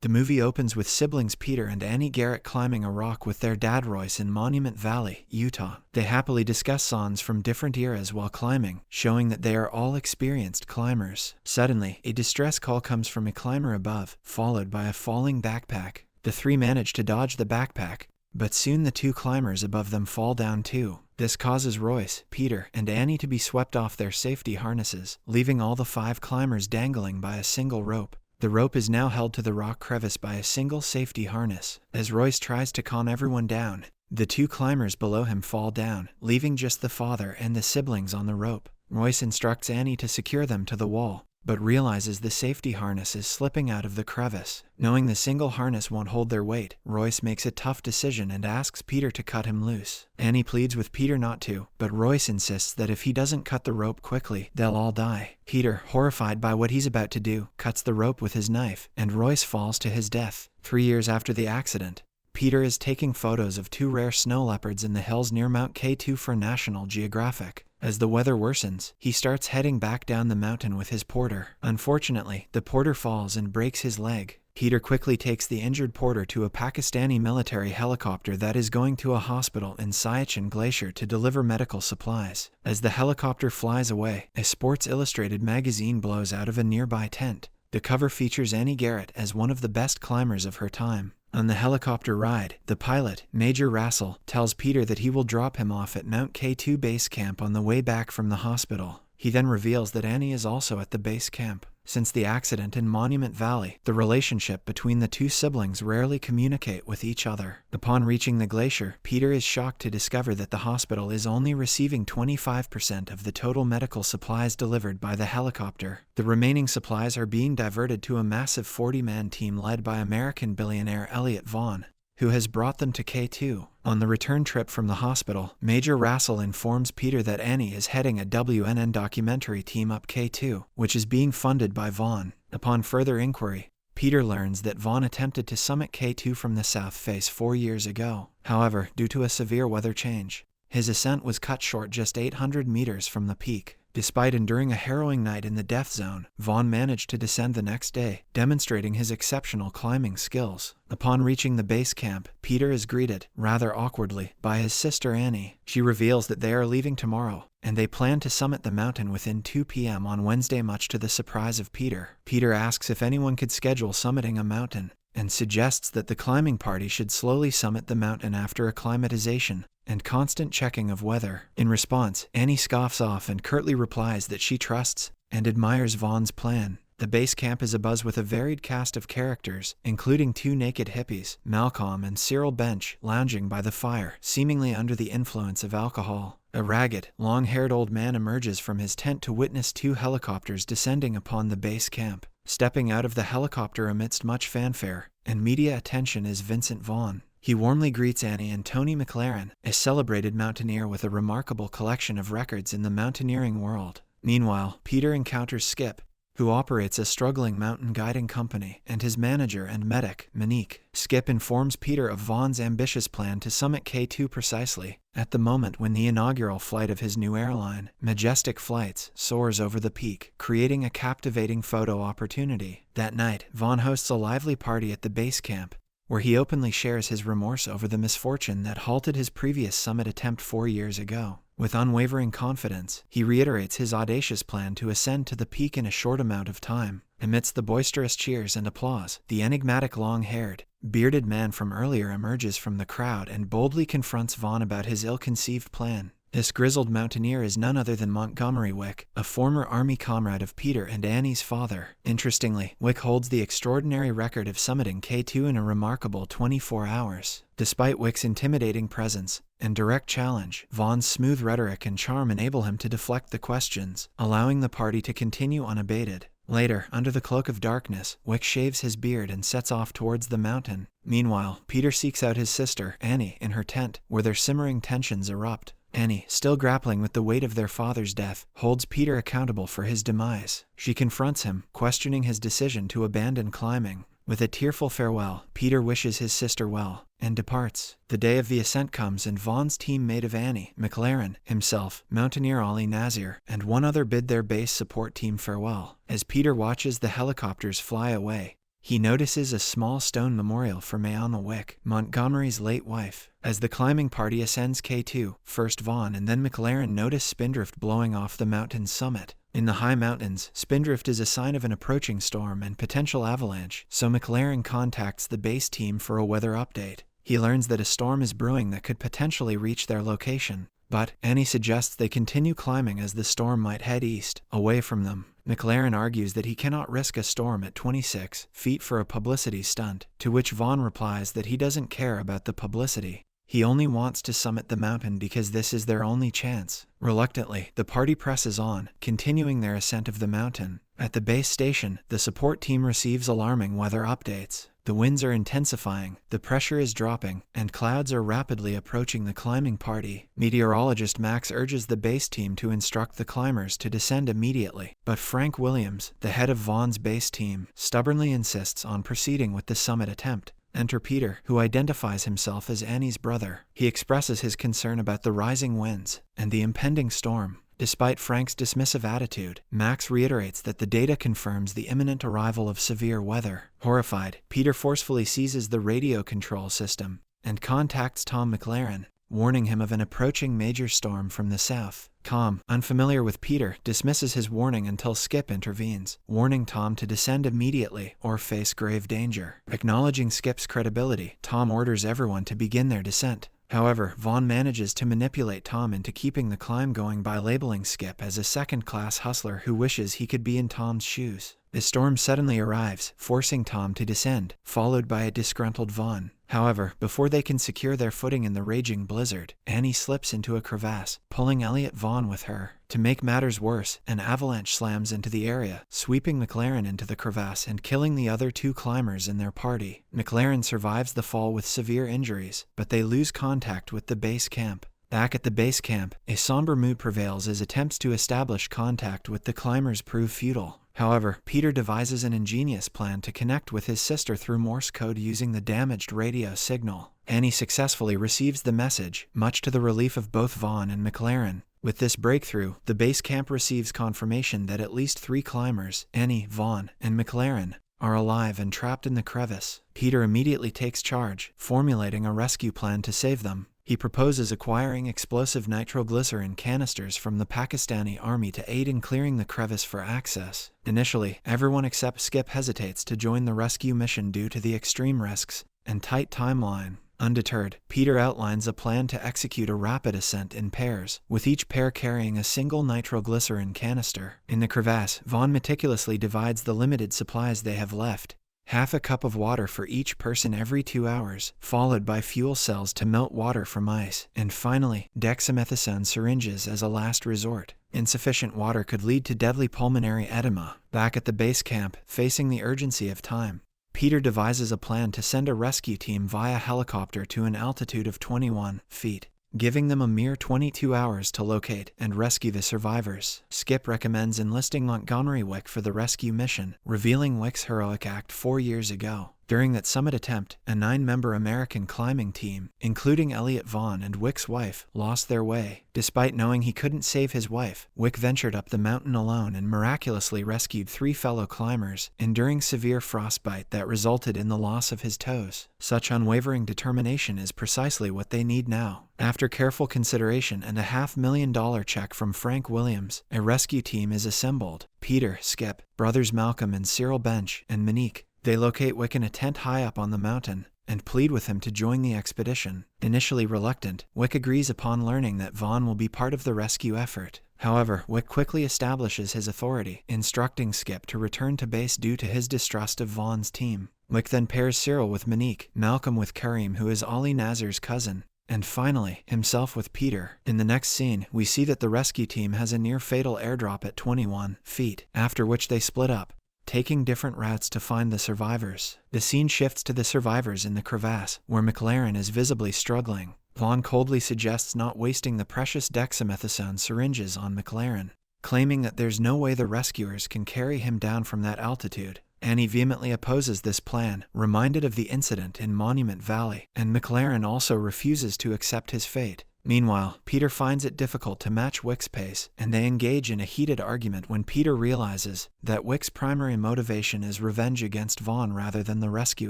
The movie opens with siblings Peter and Annie Garrett climbing a rock with their dad Royce in Monument Valley, Utah. They happily discuss songs from different eras while climbing, showing that they are all experienced climbers. Suddenly, a distress call comes from a climber above, followed by a falling backpack. The three manage to dodge the backpack, but soon the two climbers above them fall down too. This causes Royce, Peter, and Annie to be swept off their safety harnesses, leaving all the 5 climbers dangling by a single rope. The rope is now held to the rock crevice by a single safety harness. As Royce tries to calm everyone down, the 2 climbers below him fall down, leaving just the father and the siblings on the rope. Royce instructs Annie to secure them to the wall, but realizes the safety harness is slipping out of the crevice. Knowing the single harness won't hold their weight, Royce makes a tough decision and asks Peter to cut him loose. Annie pleads with Peter not to, but Royce insists that if he doesn't cut the rope quickly, they'll all die. Peter, horrified by what he's about to do, cuts the rope with his knife, and Royce falls to his death. 3 years after the accident, Peter is taking photos of 2 rare snow leopards in the hills near Mount K2 for National Geographic. As the weather worsens, he starts heading back down the mountain with his porter. Unfortunately, the porter falls and breaks his leg. Peter quickly takes the injured porter to a Pakistani military helicopter that is going to a hospital in Siachen Glacier to deliver medical supplies. As the helicopter flies away, a Sports Illustrated magazine blows out of a nearby tent. The cover features Annie Garrett as one of the best climbers of her time. On the helicopter ride, the pilot, Major Rassel, tells Peter that he will drop him off at Mount K2 base camp on the way back from the hospital. He then reveals that Annie is also at the base camp. Since the accident in Monument Valley, the relationship between the 2 siblings rarely communicate with each other. Upon reaching the glacier, Peter is shocked to discover that the hospital is only receiving 25% of the total medical supplies delivered by the helicopter. The remaining supplies are being diverted to a massive 40-man team led by American billionaire Elliot Vaughn, who has brought them to K2. On the return trip from the hospital, Major Rassel informs Peter that Annie is heading a WNN documentary team up K2, which is being funded by Vaughn. Upon further inquiry, Peter learns that Vaughn attempted to summit K2 from the south face 4 years ago. However, due to a severe weather change, his ascent was cut short just 800 meters from the peak. Despite enduring a harrowing night in the death zone, Vaughn managed to descend the next day, demonstrating his exceptional climbing skills. Upon reaching the base camp, Peter is greeted, rather awkwardly, by his sister Annie. She reveals that they are leaving tomorrow, and they plan to summit the mountain within 2 p.m. on Wednesday, much to the surprise of Peter. Peter asks if anyone could schedule summiting a mountain, and suggests that the climbing party should slowly summit the mountain after acclimatization and constant checking of weather. In response, Annie scoffs off and curtly replies that she trusts and admires Vaughn's plan. The base camp is abuzz with a varied cast of characters, including 2 naked hippies, Malcolm and Cyril Bench, lounging by the fire, seemingly under the influence of alcohol. A ragged, long-haired old man emerges from his tent to witness 2 helicopters descending upon the base camp. Stepping out of the helicopter amidst much fanfare and media attention is Vincent Vaughn. He warmly greets Annie and Tony McLaren, a celebrated mountaineer with a remarkable collection of records in the mountaineering world. Meanwhile, Peter encounters Skip, who operates a struggling mountain guiding company, and his manager and medic, Monique. Skip informs Peter of Vaughn's ambitious plan to summit K2 precisely at the moment when the inaugural flight of his new airline, Majestic Flights, soars over the peak, creating a captivating photo opportunity. That night, Vaughn hosts a lively party at the base camp, where he openly shares his remorse over the misfortune that halted his previous summit attempt 4 years ago. With unwavering confidence, he reiterates his audacious plan to ascend to the peak in a short amount of time. Amidst the boisterous cheers and applause, the enigmatic long-haired, bearded man from earlier emerges from the crowd and boldly confronts Vaughn about his ill-conceived plan. This grizzled mountaineer is none other than Montgomery Wick, a former army comrade of Peter and Annie's father. Interestingly, Wick holds the extraordinary record of summiting K2 in a remarkable 24 hours. Despite Wick's intimidating presence and direct challenge, Vaughn's smooth rhetoric and charm enable him to deflect the questions, allowing the party to continue unabated. Later, under the cloak of darkness, Wick shaves his beard and sets off towards the mountain. Meanwhile, Peter seeks out his sister, Annie, in her tent, where their simmering tensions erupt. Annie, still grappling with the weight of their father's death, holds Peter accountable for his demise. She confronts him, questioning his decision to abandon climbing. With a tearful farewell, Peter wishes his sister well, and departs. The day of the ascent comes and Vaughn's teammate of Annie, McLaren, himself, Mountaineer Ali Nazir, and one other bid their base support team farewell. As Peter watches the helicopters fly away, he notices a small stone memorial for Mayana Wick, Montgomery's late wife. As the climbing party ascends K2, first Vaughn and then McLaren notice spindrift blowing off the mountain's summit. In the high mountains, spindrift is a sign of an approaching storm and potential avalanche, so McLaren contacts the base team for a weather update. He learns that a storm is brewing that could potentially reach their location. But Annie suggests they continue climbing as the storm might head east, away from them. McLaren argues that he cannot risk a storm at 26 feet for a publicity stunt, to which Vaughn replies that he doesn't care about the publicity. He only wants to summit the mountain because this is their only chance. Reluctantly, the party presses on, continuing their ascent of the mountain. At the base station, the support team receives alarming weather updates. The winds are intensifying, the pressure is dropping, and clouds are rapidly approaching the climbing party. Meteorologist Max urges the base team to instruct the climbers to descend immediately, but Frank Williams, the head of Vaughn's base team, stubbornly insists on proceeding with the summit attempt. Enter Peter, who identifies himself as Annie's brother. He expresses his concern about the rising winds and the impending storm. Despite Frank's dismissive attitude, Max reiterates that the data confirms the imminent arrival of severe weather. Horrified, Peter forcefully seizes the radio control system and contacts Tom McLaren, warning him of an approaching major storm from the south. Tom, unfamiliar with Peter, dismisses his warning until Skip intervenes, warning Tom to descend immediately or face grave danger. Acknowledging Skip's credibility, Tom orders everyone to begin their descent. However, Vaughn manages to manipulate Tom into keeping the climb going by labeling Skip as a second-class hustler who wishes he could be in Tom's shoes. The storm suddenly arrives, forcing Tom to descend, followed by a disgruntled Vaughn. However, before they can secure their footing in the raging blizzard, Annie slips into a crevasse, pulling Elliot Vaughn with her. To make matters worse, an avalanche slams into the area, sweeping McLaren into the crevasse and killing the other two climbers in their party. McLaren survives the fall with severe injuries, but they lose contact with the base camp. Back at the base camp, a somber mood prevails as attempts to establish contact with the climbers prove futile. However, Peter devises an ingenious plan to connect with his sister through Morse code using the damaged radio signal. Annie successfully receives the message, much to the relief of both Vaughn and McLaren. With this breakthrough, the base camp receives confirmation that at least 3 climbers, Annie, Vaughn, and McLaren, are alive and trapped in the crevice. Peter immediately takes charge, formulating a rescue plan to save them. He proposes acquiring explosive nitroglycerin canisters from the Pakistani army to aid in clearing the crevice for access. Initially, everyone except Skip hesitates to join the rescue mission due to the extreme risks and tight timeline. Undeterred, Peter outlines a plan to execute a rapid ascent in pairs, with each pair carrying a single nitroglycerin canister. In the crevasse, Vaughn meticulously divides the limited supplies they have left. Half a cup of water for each person every 2 hours, followed by fuel cells to melt water from ice, and finally, dexamethasone syringes as a last resort. Insufficient water could lead to deadly pulmonary edema. Back at the base camp, facing the urgency of time, Peter devises a plan to send a rescue team via helicopter to an altitude of 21 feet. Giving them a mere 22 hours to locate and rescue the survivors. Skip recommends enlisting Montgomery Wick for the rescue mission, revealing Wick's heroic act 4 years ago. During that summit attempt, a 9-member American climbing team, including Elliot Vaughn and Wick's wife, lost their way. Despite knowing he couldn't save his wife, Wick ventured up the mountain alone and miraculously rescued 3 fellow climbers, enduring severe frostbite that resulted in the loss of his toes. Such unwavering determination is precisely what they need now. After careful consideration and a $500,000 check from Frank Williams, a rescue team is assembled. Peter, Skip, brothers Malcolm and Cyril Bench, and Monique. They locate Wick in a tent high up on the mountain and plead with him to join the expedition. Initially reluctant, Wick agrees upon learning that Vaughn will be part of the rescue effort. However, Wick quickly establishes his authority, instructing Skip to return to base due to his distrust of Vaughn's team. Wick then pairs Cyril with Monique, Malcolm with Kareem, who is Ali Nazar's cousin, and finally, himself with Peter. In the next scene, we see that the rescue team has a near-fatal airdrop at 21 feet, after which they split up, taking different routes to find the survivors. The scene shifts to the survivors in the crevasse, where McLaren is visibly struggling. Vaughn coldly suggests not wasting the precious dexamethasone syringes on McLaren, claiming that there's no way the rescuers can carry him down from that altitude. Annie vehemently opposes this plan, reminded of the incident in Monument Valley, and McLaren also refuses to accept his fate. Meanwhile, Peter finds it difficult to match Wick's pace, and they engage in a heated argument when Peter realizes that Wick's primary motivation is revenge against Vaughn rather than the rescue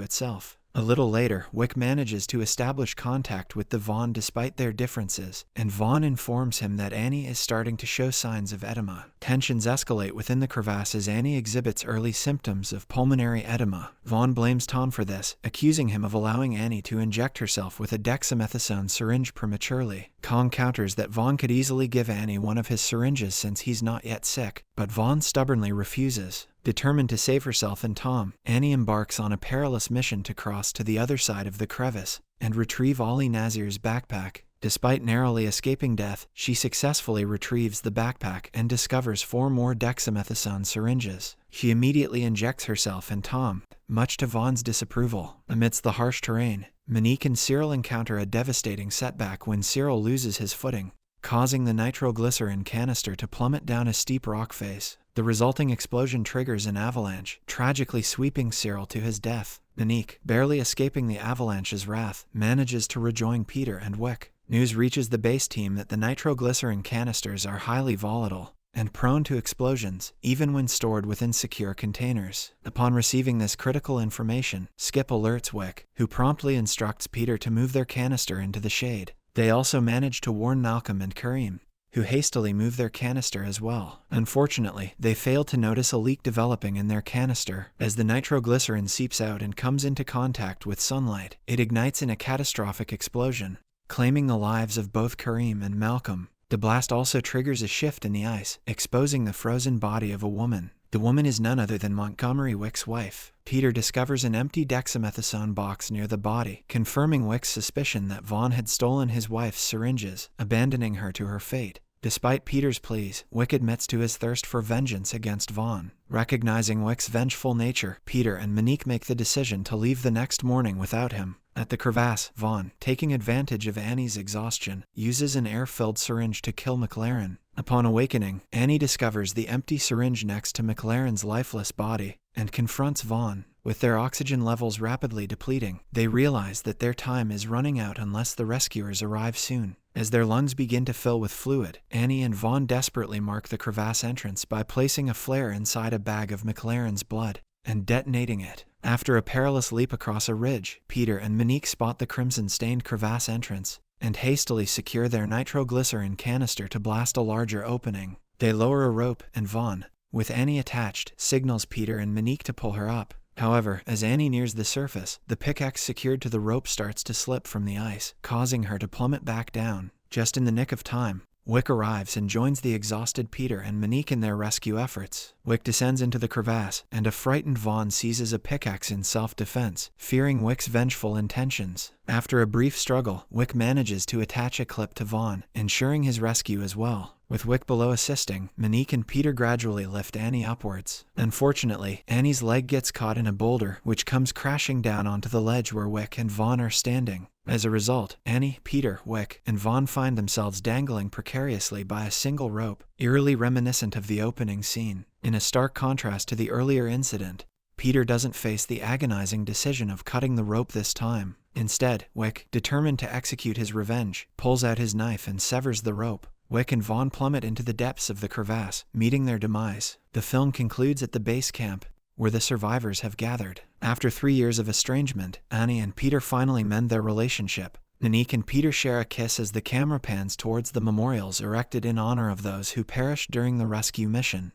itself. A little later, Wick manages to establish contact with the Vaughn despite their differences, and Vaughn informs him that Annie is starting to show signs of edema. Tensions escalate within the crevasse as Annie exhibits early symptoms of pulmonary edema. Vaughn blames Tom for this, accusing him of allowing Annie to inject herself with a dexamethasone syringe prematurely. Kong counters that Vaughn could easily give Annie one of his syringes since he's not yet sick, but Vaughn stubbornly refuses. Determined to save herself and Tom, Annie embarks on a perilous mission to cross to the other side of the crevice and retrieve Ali Nazir's backpack. Despite narrowly escaping death, she successfully retrieves the backpack and discovers 4 more dexamethasone syringes. She immediately injects herself and Tom, much to Vaughn's disapproval. Amidst the harsh terrain, Monique and Cyril encounter a devastating setback when Cyril loses his footing, causing the nitroglycerin canister to plummet down a steep rock face. The resulting explosion triggers an avalanche, tragically sweeping Cyril to his death. Monique, barely escaping the avalanche's wrath, manages to rejoin Peter and Wick. News reaches the base team that the nitroglycerin canisters are highly volatile and prone to explosions, even when stored within secure containers. Upon receiving this critical information, Skip alerts Wick, who promptly instructs Peter to move their canister into the shade. They also manage to warn Malcolm and Kareem, who hastily move their canister as well. Unfortunately, they fail to notice a leak developing in their canister. As the nitroglycerin seeps out and comes into contact with sunlight, it ignites in a catastrophic explosion, claiming the lives of both Kareem and Malcolm. The blast also triggers a shift in the ice, exposing the frozen body of a woman. The woman is none other than Montgomery Wick's wife. Peter discovers an empty dexamethasone box near the body, confirming Wick's suspicion that Vaughn had stolen his wife's syringes, abandoning her to her fate. Despite Peter's pleas, Wick admits to his thirst for vengeance against Vaughn. Recognizing Wick's vengeful nature, Peter and Monique make the decision to leave the next morning without him. At the crevasse, Vaughn, taking advantage of Annie's exhaustion, uses an air-filled syringe to kill McLaren. Upon awakening, Annie discovers the empty syringe next to McLaren's lifeless body and confronts Vaughn. With their oxygen levels rapidly depleting, they realize that their time is running out unless the rescuers arrive soon. As their lungs begin to fill with fluid, Annie and Vaughn desperately mark the crevasse entrance by placing a flare inside a bag of McLaren's blood and detonating it. After a perilous leap across a ridge, Peter and Monique spot the crimson-stained crevasse entrance and hastily secure their nitroglycerin canister to blast a larger opening. They lower a rope, and Vaughn, with Annie attached, signals Peter and Monique to pull her up. However, as Annie nears the surface, the pickaxe secured to the rope starts to slip from the ice, causing her to plummet back down. Just in the nick of time, Wick arrives and joins the exhausted Peter and Monique in their rescue efforts. Wick descends into the crevasse, and a frightened Vaughn seizes a pickaxe in self-defense, fearing Wick's vengeful intentions. After a brief struggle, Wick manages to attach a clip to Vaughn, ensuring his rescue as well. With Wick below assisting, Monique and Peter gradually lift Annie upwards. Unfortunately, Annie's leg gets caught in a boulder, which comes crashing down onto the ledge where Wick and Vaughn are standing. As a result, Annie, Peter, Wick, and Vaughn find themselves dangling precariously by a single rope, eerily reminiscent of the opening scene. In a stark contrast to the earlier incident, Peter doesn't face the agonizing decision of cutting the rope this time. Instead, Wick, determined to execute his revenge, pulls out his knife and severs the rope. Wick and Vaughn plummet into the depths of the crevasse, meeting their demise. The film concludes at the base camp, where the survivors have gathered. After 3 years of estrangement, Annie and Peter finally mend their relationship. Monique and Peter share a kiss as the camera pans towards the memorials erected in honor of those who perished during the rescue mission.